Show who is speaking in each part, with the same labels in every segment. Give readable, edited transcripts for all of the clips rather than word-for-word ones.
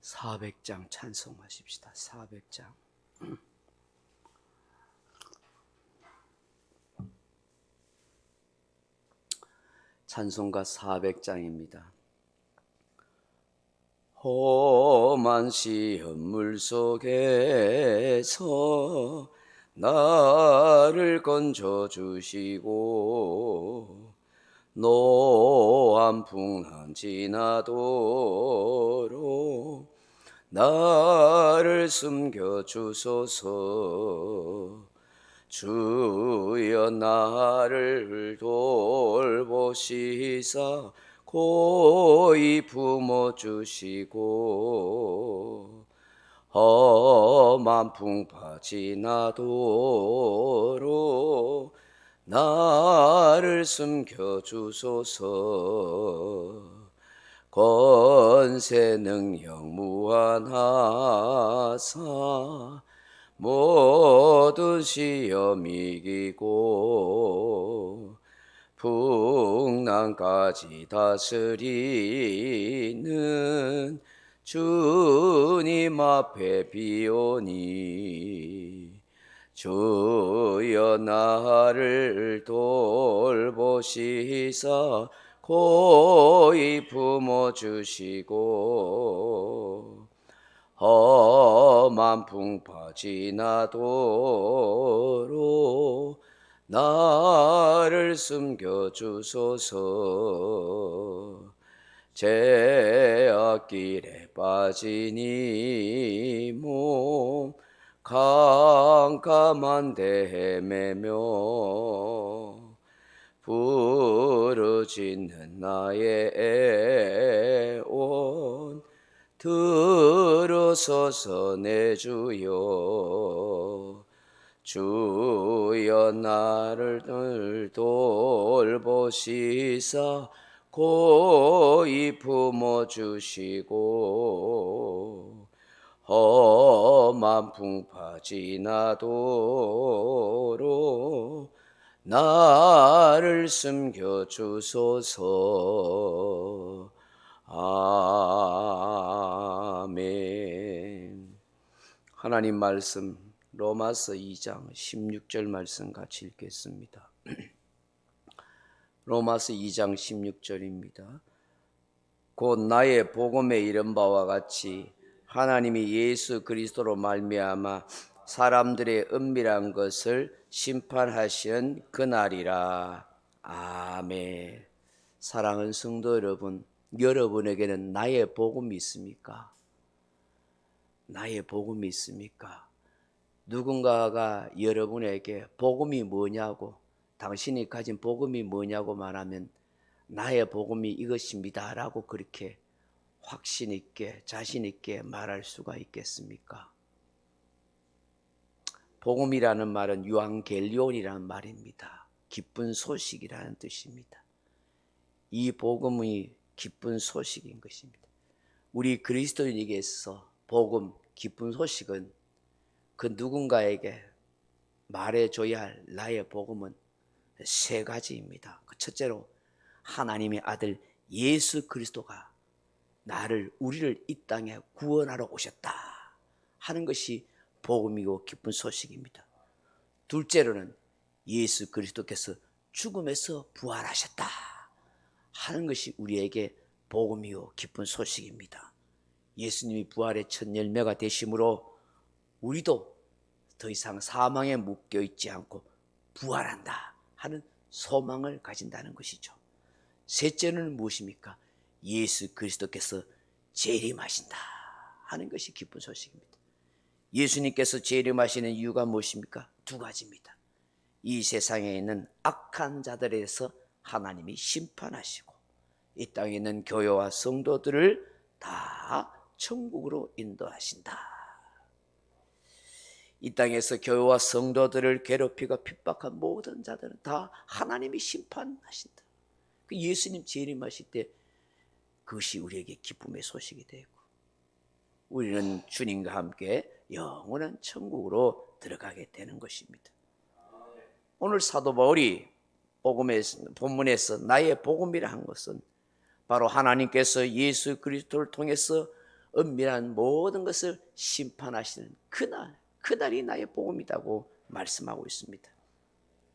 Speaker 1: 400장 찬송하십시다. 400장. 찬송가 400장입니다. 험한 시험물 속에서 나를 건져주시고 노한 풍랑 지나도록 나를 숨겨주소서. 주여 나를 돌보시사 고이 품어주시고 험한 풍파 지나도록 나를 숨겨주소서. 권세 능력 무한하사 모든 시험 이기고 풍랑까지 다스리는 주님 앞에 비오니 주여 나를 돌보시사 고이 품어주시고 험한 풍파 지나도록 나를 숨겨주소서. 죄악길에 빠진 이 몸 캄캄한데 헤매며 부르짖는 나의 애원 들어서서 내 주여. 주여 나를 돌보시사 고이 품어주시고 험한 풍파 지나도록 나를 숨겨주소서. 아멘. 하나님 말씀 로마서 2장 16절 말씀 같이 읽겠습니다. 로마서 2장 16절입니다. 곧 나의 복음에 이른 바와 같이 하나님이 예수 그리스도로 말미암아 사람들의 은밀한 것을 심판하시는 그날이라. 아멘. 사랑하는 성도 여러분, 여러분에게는 나의 복음이 있습니까? 나의 복음이 있습니까? 누군가가 여러분에게 복음이 뭐냐고, 당신이 가진 복음이 뭐냐고 말하면 나의 복음이 이것입니다 라고 그렇게 확신 있게 자신 있게 말할 수가 있겠습니까? 복음이라는 말은 유앙겔리온이라는 말입니다. 기쁜 소식이라는 뜻입니다. 이 복음이 기쁜 소식인 것입니다. 우리 그리스도인에게서 복음, 기쁜 소식은 그 누군가에게 말해줘야 할 나의 복음은 세 가지입니다. 첫째로 하나님의 아들 예수 그리스도가 우리를 이 땅에 구원하러 오셨다 하는 것이 복음이고 기쁜 소식입니다. 둘째로는 예수 그리스도께서 죽음에서 부활하셨다 하는 것이 우리에게 복음이요 기쁜 소식입니다. 예수님이 부활의 첫 열매가 되심으로 우리도 더 이상 사망에 묶여 있지 않고 부활한다 하는 소망을 가진다는 것이죠. 셋째는 무엇입니까? 예수 그리스도께서 재림하신다 하는 것이 기쁜 소식입니다. 예수님께서 재림하시는 이유가 무엇입니까? 두 가지입니다. 이 세상에 있는 악한 자들에 대해서 하나님이 심판하시고 이 땅에 있는 교회와 성도들을 다 천국으로 인도하신다. 이 땅에서 교회와 성도들을 괴롭히고 핍박한 모든 자들은 다 하나님이 심판하신다. 그 예수님 재림하실 때 그것이 우리에게 기쁨의 소식이 되고 우리는 주님과 함께 영원한 천국으로 들어가게 되는 것입니다. 오늘 사도 바울이 본문에서 나의 복음이라 한 것은 바로 하나님께서 예수 그리스도를 통해서 은밀한 모든 것을 심판하시는 그날이 나의 복음이라고 말씀하고 있습니다.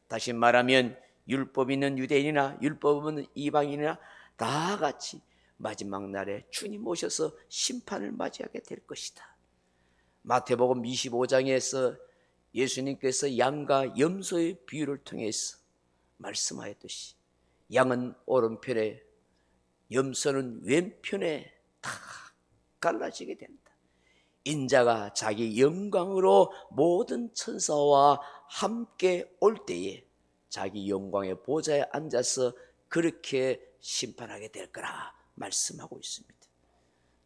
Speaker 1: 다시 말하면 율법 있는 유대인이나 율법 없는 이방인이나 다 같이 마지막 날에 주님 오셔서 심판을 맞이하게 될 것이다. 마태복음 25장에서 예수님께서 양과 염소의 비유를 통해서 말씀하였듯이 양은 오른편에 염소는 왼편에 다 갈라지게 된다. 인자가 자기 영광으로 모든 천사와 함께 올 때에 자기 영광의 보좌에 앉아서 그렇게 심판하게 될 거라 말씀하고 있습니다.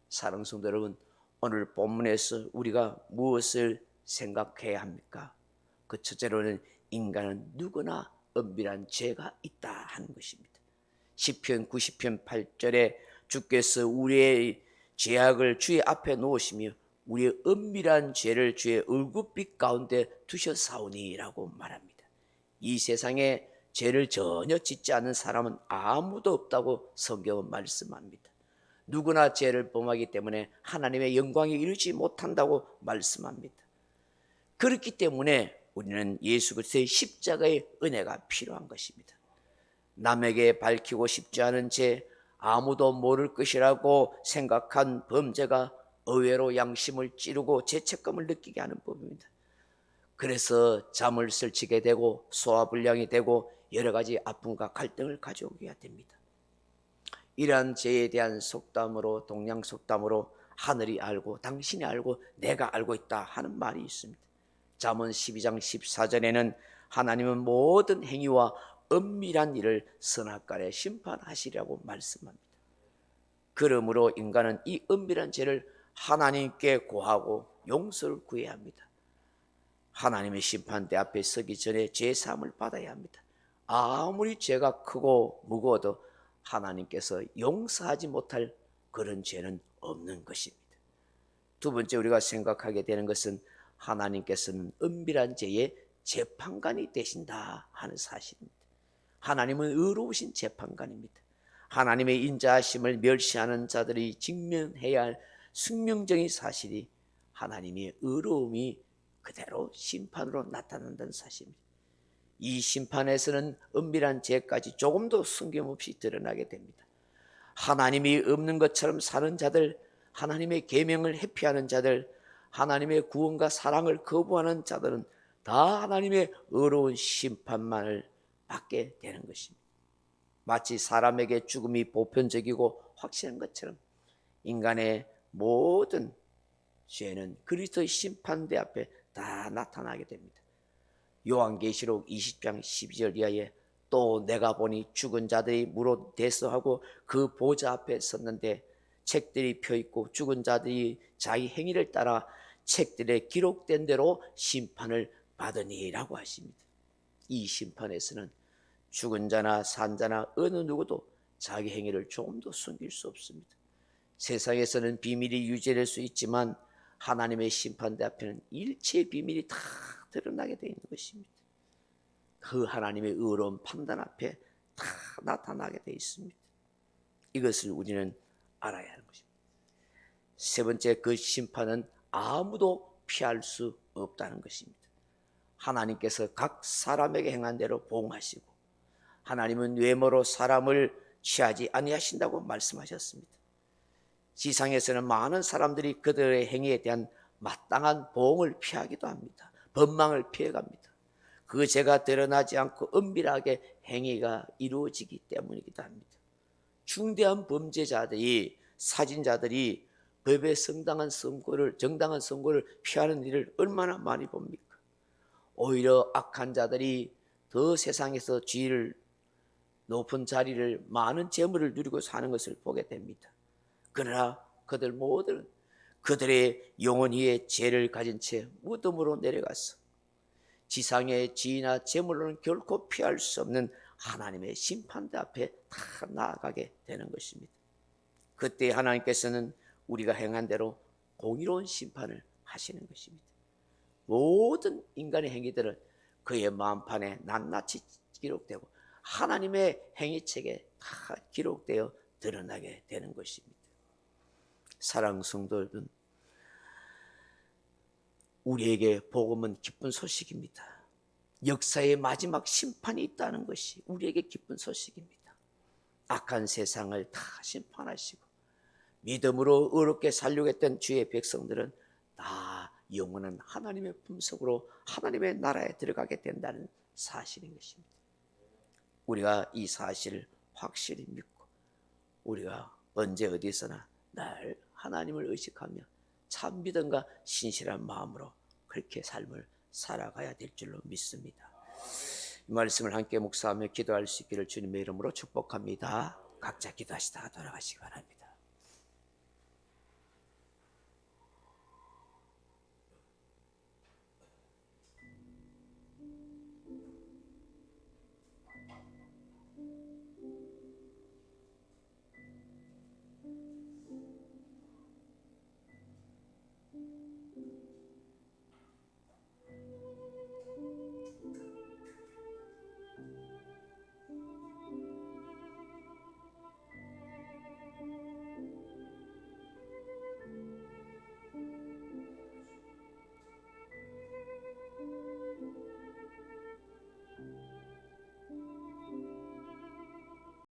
Speaker 1: 사랑하는 성도 여러분, 오늘 본문에서 우리가 무엇을 생각해야 합니까? 그 첫째로는 인간은 누구나 은밀한 죄가 있다 하는 것입니다. 시편 90편 8절에 주께서 우리의 죄악을 주의 앞에 놓으시며 우리의 은밀한 죄를 주의 얼굴빛 가운데 두셨사오니라고 말합니다. 이 세상에 죄를 전혀 짓지 않은 사람은 아무도 없다고 성경은 말씀합니다. 누구나 죄를 범하기 때문에 하나님의 영광에 이르지 못한다고 말씀합니다. 그렇기 때문에 우리는 예수 그리스도의 십자가의 은혜가 필요한 것입니다. 남에게 밝히고 싶지 않은 죄, 아무도 모를 것이라고 생각한 범죄가 의외로 양심을 찌르고 죄책감을 느끼게 하는 법입니다. 그래서 잠을 설치게 되고 소화불량이 되고 여러 가지 아픔과 갈등을 가져오게 됩니다. 이러한 죄에 대한 속담으로, 동양 속담으로 하늘이 알고 당신이 알고 내가 알고 있다 하는 말이 있습니다. 잠언 12장 14절에는 하나님은 모든 행위와 은밀한 일을 선악간에 심판하시리라고 말씀합니다. 그러므로 인간은 이 은밀한 죄를 하나님께 고하고 용서를 구해야 합니다. 하나님의 심판대 앞에 서기 전에 죄사함을 받아야 합니다. 아무리 죄가 크고 무거워도 하나님께서 용서하지 못할 그런 죄는 없는 것입니다. 두 번째 우리가 생각하게 되는 것은 하나님께서는 은밀한 죄의 재판관이 되신다 하는 사실입니다. 하나님은 의로우신 재판관입니다. 하나님의 인자하심을 멸시하는 자들이 직면해야 할 숙명적인 사실이 하나님의 의로움이 그대로 심판으로 나타난다는 사실입니다. 이 심판에서는 은밀한 죄까지 조금도 숨김없이 드러나게 됩니다. 하나님이 없는 것처럼 사는 자들, 하나님의 계명을 회피하는 자들, 하나님의 구원과 사랑을 거부하는 자들은 다 하나님의 의로운 심판만을 받게 되는 것입니다. 마치 사람에게 죽음이 보편적이고 확실한 것처럼 인간의 모든 죄는 그리스도의 심판대 앞에 다 나타나게 됩니다. 요한계시록 20장 12절 이하에 또 내가 보니 죽은 자들이 무릇 대서하고 그 보좌 앞에 섰는데 책들이 펴있고 죽은 자들이 자기 행위를 따라 책들에 기록된 대로 심판을 받으니라고 하십니다. 이 심판에서는 죽은 자나 산 자나 어느 누구도 자기 행위를 조금도 숨길 수 없습니다. 세상에서는 비밀이 유지될 수 있지만 하나님의 심판대 앞에는 일체의 비밀이 다 드러나게 되어 있는 것입니다. 그 하나님의 의로운 판단 앞에 다 나타나게 되어 있습니다. 이것을 우리는 알아야 하는 것입니다. 세 번째, 그 심판은 아무도 피할 수 없다는 것입니다. 하나님께서 각 사람에게 행한 대로 보응하시고 하나님은 외모로 사람을 취하지 아니하신다고 말씀하셨습니다. 지상에서는 많은 사람들이 그들의 행위에 대한 마땅한 보응을 피하기도 합니다. 법망을 피해갑니다. 그 죄가 드러나지 않고 은밀하게 행위가 이루어지기 때문이기도 합니다. 중대한 범죄자들이, 사진자들이 법에 정당한 선고를 피하는 일을 얼마나 많이 봅니까? 오히려 악한 자들이 더 세상에서 지위를, 높은 자리를, 많은 재물을 누리고 사는 것을 보게 됩니다. 그러나 그들 모두는 그들의 영혼 위에 죄를 가진 채 무덤으로 내려가서 지상의 지위나 재물로는 결코 피할 수 없는 하나님의 심판대 앞에 다 나아가게 되는 것입니다. 그때 하나님께서는 우리가 행한 대로 공의로운 심판을 하시는 것입니다. 모든 인간의 행위들은 그의 마음판에 낱낱이 기록되고 하나님의 행위책에 다 기록되어 드러나게 되는 것입니다. 사랑 성도 여러분, 우리에게 복음은 기쁜 소식입니다. 역사의 마지막 심판이 있다는 것이 우리에게 기쁜 소식입니다. 악한 세상을 다 심판하시고 믿음으로 의롭게 살려고 했던 주의 백성들은 다 영원한 하나님의 품속으로 하나님의 나라에 들어가게 된다는 사실인 것입니다. 우리가 이 사실을 확실히 믿고 우리가 언제 어디서나 늘 하나님을 의식하며 참 믿음과 신실한 마음으로 그렇게 삶을 살아가야 될 줄로 믿습니다. 이 말씀을 함께 묵상하며 기도할 수 있기를 주님의 이름으로 축복합니다. 각자 기도하시다가 돌아가시기 바랍니다.